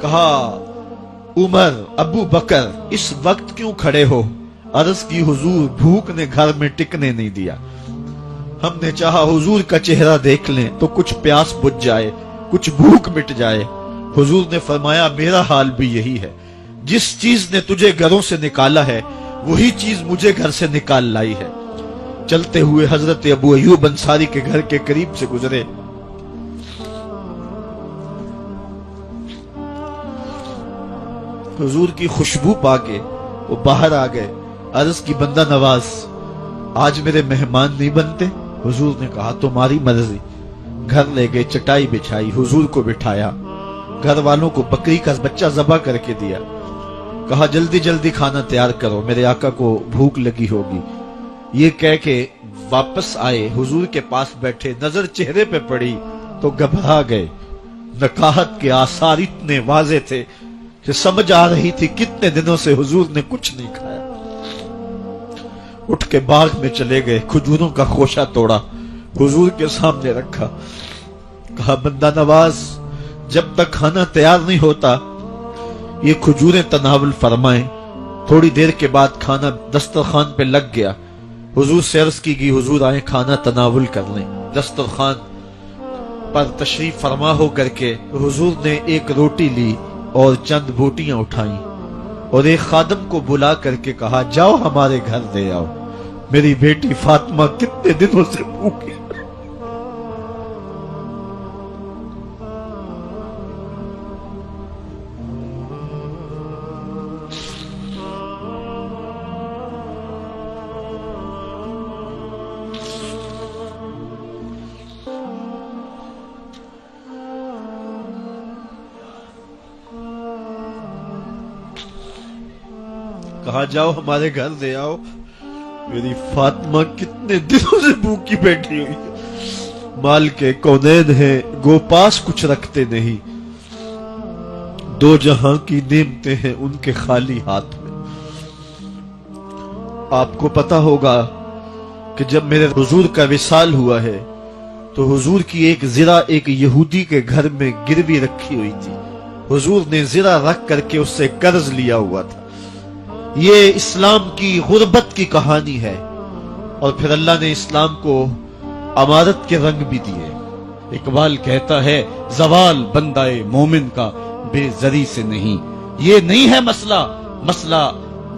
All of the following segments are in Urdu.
کہا عمر ابو بکر اس وقت کیوں کھڑے ہو؟ عرض کی حضور بھوک نے گھر میں ٹکنے نہیں دیا، ہم نے چاہا حضور کا چہرہ دیکھ لیں تو کچھ پیاس بجھ جائے، کچھ بھوک مٹ جائے۔ حضور نے فرمایا میرا حال بھی یہی ہے، جس چیز نے تجھے گھروں سے نکالا ہے وہی چیز مجھے گھر سے نکال لائی ہے۔ چلتے ہوئے حضرت ابو ایوب انصاری کے گھر کے قریب سے گزرے، حضور کی خوشبو پا کے وہ باہر آ گئے۔ عرض کی بندہ نواز آج میرے مہمان نہیں بنتے؟ حضور نے کہا تمہاری مرضی۔ گھر لے گئے، چٹائی بچھائی، حضور کو بٹھایا، گھر والوں کو بکری کا بچہ ذبح کر کے دیا، کہا جلدی جلدی کھانا تیار کرو، میرے آقا کو بھوک لگی ہوگی۔ یہ کہہ کے واپس آئے، حضور کے پاس بیٹھے، نظر چہرے پہ پڑی تو گھبرا گئے۔ نکاحت کے آثار اتنے واضح تھے کہ سمجھ آ رہی تھی کتنے دنوں سے حضور نے کچھ نہیں کھایا۔ اٹھ کے باغ میں چلے گئے، کھجوروں کا خوشہ توڑا، حضور کے سامنے رکھا، کہا بندہ نواز جب تک کھانا تیار نہیں ہوتا یہ کھجوریں تناول فرمائیں۔ تھوڑی دیر کے بعد کھانا دسترخوان پہ لگ گیا، حضور سے عرض کی گئی حضور آئیں کھانا تناول کر لیں۔ دسترخوان پر تشریف فرما ہو کر کے حضور نے ایک روٹی لی اور چند بوٹیاں اٹھائیں اور ایک خادم کو بلا کر کے کہا جاؤ ہمارے گھر دے آؤ، میری بیٹی فاطمہ کتنے دنوں سے بھوکی۔ کہا جاؤ ہمارے گھر دے آؤ، میری فاطمہ کتنے دنوں سے بھوکی بیٹھی ہوئی ہے۔ مال کے کونین ہیں گو پاس کچھ رکھتے نہیں، دو جہاں کی نعمتیں ہیں ان کے خالی ہاتھ میں۔ آپ کو پتا ہوگا کہ جب میرے حضور کا وصال ہوا ہے تو حضور کی ایک زرہ ایک یہودی کے گھر میں گروی رکھی ہوئی تھی، حضور نے زرہ رکھ کر کے اس سے قرض لیا ہوا تھا۔ یہ اسلام کی غربت کی کہانی ہے، اور پھر اللہ نے اسلام کو امارت کے رنگ بھی دیے۔ اقبال کہتا ہے زوال بندہ مومن کا بے زری سے نہیں، یہ نہیں ہے مسئلہ، مسئلہ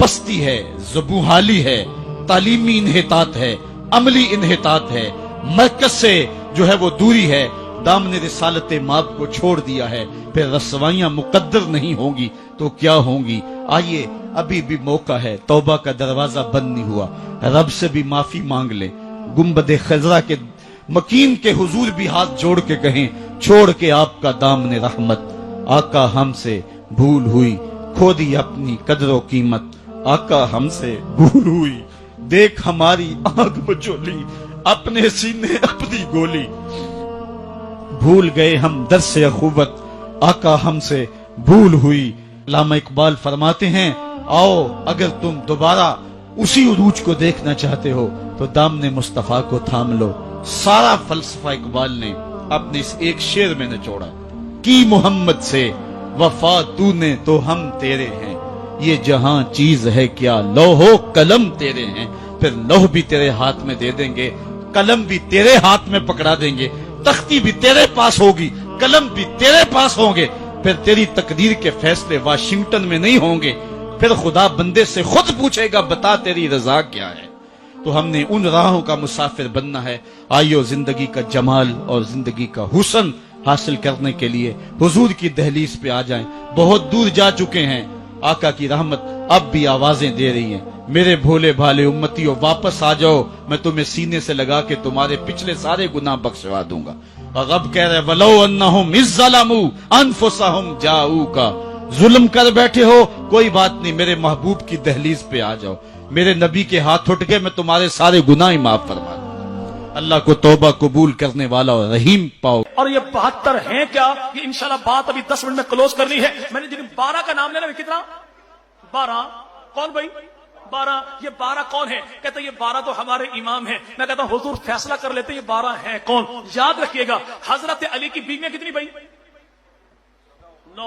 پستی ہے، زبوحالی ہے، تعلیمی انحطاط ہے، عملی انحطاط ہے، مرکز سے جو ہے وہ دوری ہے، دامن رسالت ماب کو چھوڑ دیا ہے۔ پھر رسوائیاں مقدر نہیں ہوں گی تو کیا ہوں گی؟ آئیے ابھی بھی موقع ہے، توبہ کا دروازہ بند نہیں ہوا، رب سے بھی معافی مانگ لیں۔ گنبد خضرا کے مکین کے حضور بھی ہاتھ جوڑ کے کہیں چھوڑ کے آپ کا دامن رحمت، آقا ہم سے بھول ہوئی، کھو دی اپنی قدر و قیمت، آقا ہم سے بھول ہوئی، دیکھ ہماری آنکھ بچولی، اپنے سینے اپنی گولی، بھول گئے ہم درس اخوت، آقا ہم سے بھول ہوئی۔ علامہ اقبال فرماتے ہیں آؤ اگر تم دوبارہ اسی عروج کو دیکھنا چاہتے ہو تو دامن مصطفیٰ کو تھام لو۔ سارا فلسفہ اقبال نے اپنے اس ایک شعر میں نچوڑا، کی محمد سے وفا تو نے تو ہم تیرے ہیں، یہ جہاں چیز ہے کیا لوح و قلم تیرے ہیں۔ پھر لوح بھی تیرے ہاتھ میں دے دیں گے، قلم بھی تیرے ہاتھ میں پکڑا دیں گے، تختی بھی تیرے پاس ہوگی، قلم بھی تیرے پاس ہوں گے۔ پھر تیری تقدیر کے فیصلے واشنگٹن میں نہیں ہوں گے، پھر خدا بندے سے خود پوچھے گا بتا تیری رضا کیا ہے۔ تو ہم نے ان راہوں کا مسافر بننا ہے۔ آئیو زندگی کا جمال اور زندگی کا حسن حاصل کرنے کے لیے حضور کی دہلیز پہ آ جائیں۔ بہت دور جا چکے ہیں، آقا کی رحمت اب بھی آوازیں دے رہی ہیں، میرے بھولے بھالے امتیوں واپس آ جاؤ، میں تمہیں سینے سے لگا کے تمہارے پچھلے سارے گناہ بخشوا دوں گا۔ اور رب کہہ رہے وَلَوْ أَنَّهُمْ إِذْ ظَلَمُوا أَنفُسَهُمْ جَاءُوكَ، ظلم کر بیٹھے ہو کوئی بات نہیں، میرے محبوب کی دہلیز پہ آ جاؤ، میرے نبی کے ہاتھ اٹھ کے میں تمہارے سارے گناہ معاف فرما دوں۔ اللہ کو توبہ قبول کرنے والا اور رحیم پاؤ۔ اور یہ 72 ہیں کیا؟ یہ انشاءاللہ بات ابھی 10 منٹ میں کلوز کرنی ہے۔ میں نے جن 12 کا نام لینا، کتنا؟ 12 کون بھائی؟ 12 یہ 12 کون ہے؟ کہتا ہے یہ 12 تو ہمارے امام ہیں۔ میں کہتا ہوں حضور فیصلہ کر لیتے یہ 12 ہیں کون؟ یاد رکھیے گا حضرت علی کی بیویاں کتنی بھائی؟ 9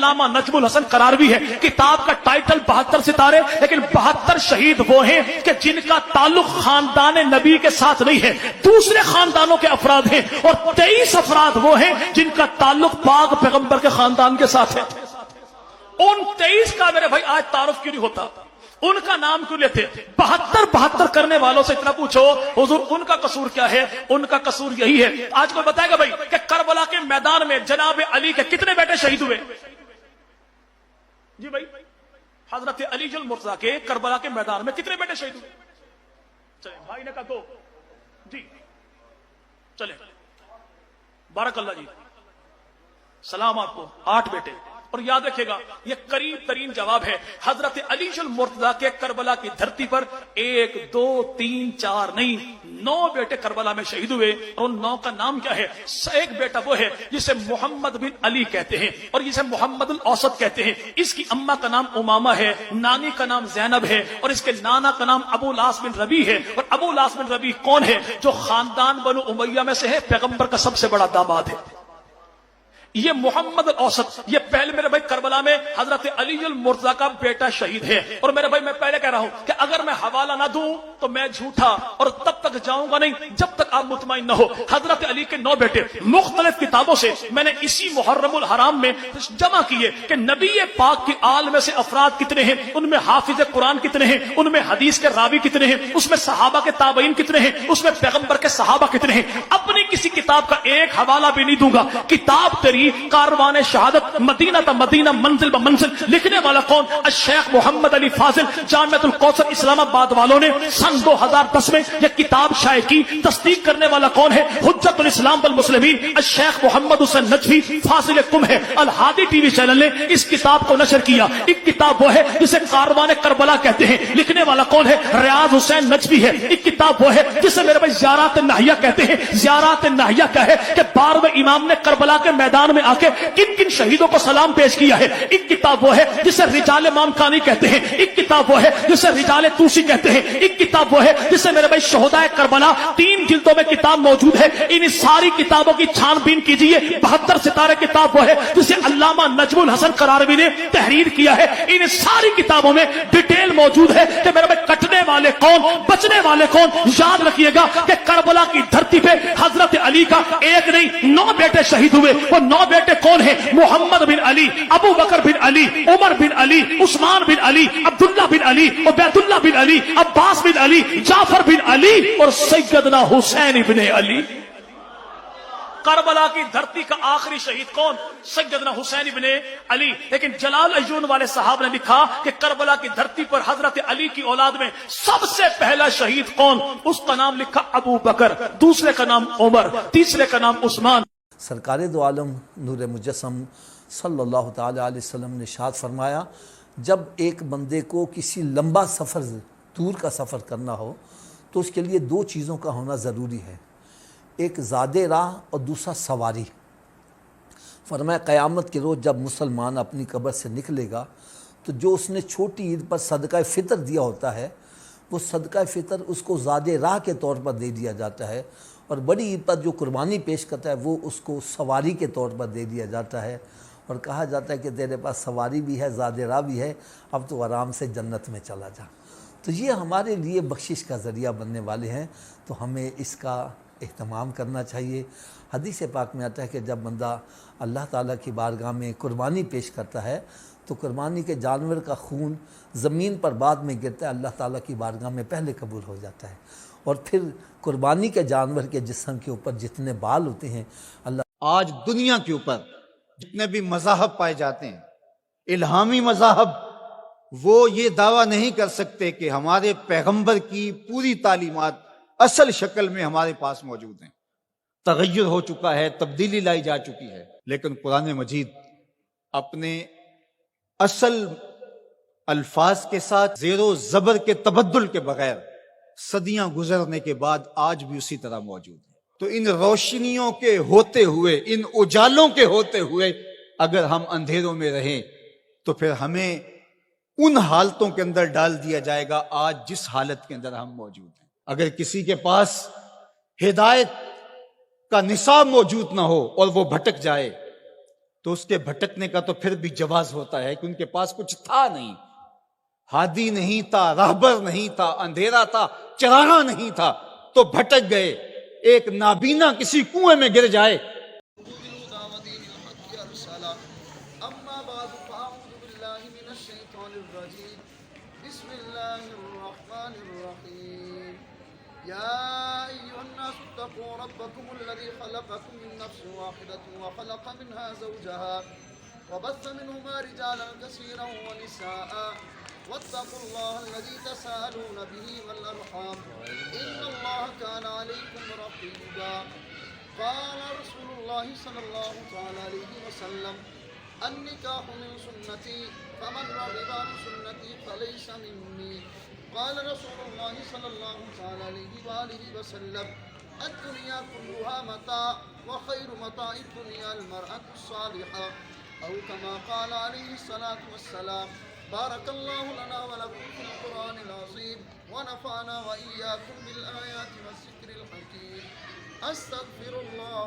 علامہ نجم الحسن قراروی ہے. کتاب کا ٹائٹل 72 ستارے، لیکن 72 شہید وہ ہیں کہ جن کا تعلق خاندان نبی کے ساتھ نہیں ہے، دوسرے خاندانوں کے افراد ہیں، اور 23 افراد وہ ہیں جن کا تعلق پاک پیغمبر کے خاندان کے ساتھ ہے. ان 23 کا میرے بھائی آج تعارف کیوں نہیں ہوتا؟ ان کا نام کیوں لیتے؟ 72 کرنے والوں سے اتنا پوچھو حضور ان کا قصور کیا ہے؟ ان کا قصور یہی ہے. آج کوئی بتائے گا بھائی کہ کربلا کے میدان میں جناب علی کے کتنے بیٹے شہید ہوئے؟ جی بھائی، حضرت علی المرتضیٰ کے کربلا کے میدان میں کتنے بیٹے شہید ہوئے؟ چلے بھائی نے کہا 2. جی چلے، بارک اللہ جی، سلام آپ کو. 8 بیٹے. اور یاد رکھیے گا یہ قریب ترین جواب ہے. حضرت علی المرتضیٰ کے کربلا کی دھرتی پر 1 2 3 4 نہیں 9 بیٹے کربلا میں شہید ہوئے. اور ان 9 کا نام کیا ہے؟ ایک بیٹا وہ ہے جسے محمد بن علی کہتے ہیں اور جسے محمد الاوسط کہتے ہیں. اس کی اماں کا نام امامہ ہے، نانی کا نام زینب ہے، اور اس کے نانا کا نام ابو العاص بن ربیع ہے. اور ابو العاص بن ربیع کون ہے؟ جو خاندان بنو امیہ میں سے ہے، پیغمبر کا سب سے بڑا داماد ہے. یہ محمد الاوسط، یہ پہلے میرے بھائی کربلا میں حضرت علی المرتضیٰ کا بیٹا شہید ہے. اور میرے بھائی میں پہلے کہہ رہا ہوں کہ اگر میں حوالہ نہ دوں تو میں جھوٹا، اور تب تک جاؤں گا نہیں جب تک آپ مطمئن نہ ہو. حضرت علی کے 9 بیٹے مختلف کتابوں سے میں نے اسی محرم الحرام میں جمع کیے کہ نبی پاک کی آل میں سے افراد کتنے ہیں، ان میں حافظ قرآن کتنے ہیں، ان میں حدیث کے راوی کتنے ہیں، اس میں صحابہ کے تابعین کتنے ہیں، اس میں پیغمبر کے صحابہ کتنے ہیں. اپنی کسی کتاب کا ایک حوالہ بھی نہیں دوں گا. کتاب تیری کاروان شہادت مدینہ تا مدینہ منزل بمنزل، لکھنے والا کون؟ الشیخ محمد علی فاضل جامعۃ الکوثر اسلام آباد والوں نے سن 2010 میں یہ کتاب شائع کی. تصدیق کرنے والا کون ہے؟ حجت الاسلام والمسلمین الشیخ محمد حسین نجفی فاضل کم ہے. الہادی ٹی وی چینل نے اس کتاب کو نشر کیا. ایک کتاب وہ ہے جسے کاروان کربلا کہتے ہیں، لکھنے والا کون ہے؟ ریاض حسین نجفی ہے. ایک کتاب وہ ہے جسے میرے بھائی زیارات ناہیہ کہتے ہیں. زیارات ناہیہ کیا ہے کہ 12ویں امام نے کربلا کے میدان میں آ کے کن کن شہیدوں کو سلام پیش کیا ہے. ایک کتاب وہ ہے جسے رجال مامکانی کہتے ہیں. ایک کتاب وہ ہے جسے رجال توسی کہتے ہیں. ایک کتاب وہ ہے جسے میرے بھائی شہدائے کربلا 3 جلدوں میں کتاب موجود ہے. ان ساری کتابوں کی چھان بین کیجئے. 72 ستارے کتاب وہ ہے جسے علامہ نجم الحسن قراروی نے تحریر کیا ہے. ان ساری کتابوں میں ڈیٹیل موجود ہے کہ میرے بھائی کٹنے والے کون، بچنے والے کون. یاد رکھیے گا کہ کربلا کی دھرتی پہ حضرت علی کا ایک نہیں 9 بیٹے شہید ہوئے. وہ 9 بیٹے کون ہیں؟ محمد بن علی، ابو بکر بن علی، عمر بن علی، عثمان بن علی، عبداللہ بن علی، عبید اللہ بن علی، عباس بن علی، جعفر بن علی اور سیدنا حسین بن علی. کربلا کی دھرتی کا آخری شہید کون؟ سیدنا حسین بن علی. لیکن جلال ایون والے صاحب نے لکھا کہ کربلا کی دھرتی پر حضرت علی کی اولاد میں سب سے پہلا شہید کون؟ اس کا نام لکھا ابو بکر، دوسرے کا نام عمر، تیسرے کا نام عثمان. سرکار دو عالم نور مجسم صلی اللہ تعالی علیہ وسلم نے ارشاد فرمایا، جب ایک بندے کو کسی لمبا سفر، دور کا سفر کرنا ہو تو اس کے لیے 2 چیزوں کا ہونا ضروری ہے، ایک زاد راہ اور دوسرا سواری. فرمایا قیامت کے روز جب مسلمان اپنی قبر سے نکلے گا تو جو اس نے چھوٹی عید پر صدقہ فطر دیا ہوتا ہے وہ صدقہ فطر اس کو زاد راہ کے طور پر دے دیا جاتا ہے، اور بڑی عید پر جو قربانی پیش کرتا ہے وہ اس کو سواری کے طور پر دے دیا جاتا ہے، اور کہا جاتا ہے کہ تیرے پاس سواری بھی ہے، زاد راہ بھی ہے، اب تو آرام سے جنت میں چلا جا. تو یہ ہمارے لیے بخشش کا ذریعہ بننے والے ہیں، تو ہمیں اس کا اہتمام کرنا چاہیے. حدیث پاک میں آتا ہے کہ جب بندہ اللہ تعالیٰ کی بارگاہ میں قربانی پیش کرتا ہے تو قربانی کے جانور کا خون زمین پر بعد میں گرتا ہے، اللہ تعالیٰ کی بارگاہ میں پہلے قبول ہو جاتا ہے. اور پھر قربانی کے جانور کے جسم کے اوپر جتنے بال ہوتے ہیں اللہ آج دنیا کے اوپر جتنے بھی مذاہب پائے جاتے ہیں، الہامی مذاہب، وہ یہ دعویٰ نہیں کر سکتے کہ ہمارے پیغمبر کی پوری تعلیمات اصل شکل میں ہمارے پاس موجود ہیں. تغیر ہو چکا ہے، تبدیلی لائی جا چکی ہے، لیکن قرآن مجید اپنے اصل الفاظ کے ساتھ زیر و زبر کے تبدل کے بغیر صدیاں گزرنے کے بعد آج بھی اسی طرح موجود ہے. تو ان روشنیوں کے ہوتے ہوئے، ان اجالوں کے ہوتے ہوئے اگر ہم اندھیروں میں رہیں تو پھر ہمیں ان حالتوں کے اندر ڈال دیا جائے گا آج جس حالت کے اندر ہم موجود ہیں. اگر کسی کے پاس ہدایت کا نصاب موجود نہ ہو اور وہ بھٹک جائے تو اس کے بھٹکنے کا تو پھر بھی جواز ہوتا ہے کہ ان کے پاس کچھ تھا نہیں، ہادی نہیں تھا، راہبر نہیں تھا، اندھیرا تھا، چراغاں نہیں تھا، تو بھٹک گئے۔ ایک نابینا کسی کنویں میں گر جائے۔ أما بعد فأعوذ بالله من الشيطان الرجيم بسم الله الرحمن الرحيم يا أيها الناس اتقوا ربكم الذي خلقكم من نفس واحدة وخلق منها زوجها وبث منهما رجالا كثيرا ونساء واتقوا الله الذي تساءلون به والأرحام إن الله كان عليكم رقيبا قال رسول الله صلى الله عليه وسلم النكاح من سنتي فمن رغب عن سنتي فليس مني قال رسول الله صلى الله عليه وآله وسلم الدنيا كلها متاع وخير متاع الدنيا المرأة الصالحة أو كما قال عليه الصلاة والسلام بارك الله لنا ولكم في القرآن العظيم ونفعنا وإياكم بالآيات والذكر الحكيم أستغفر الله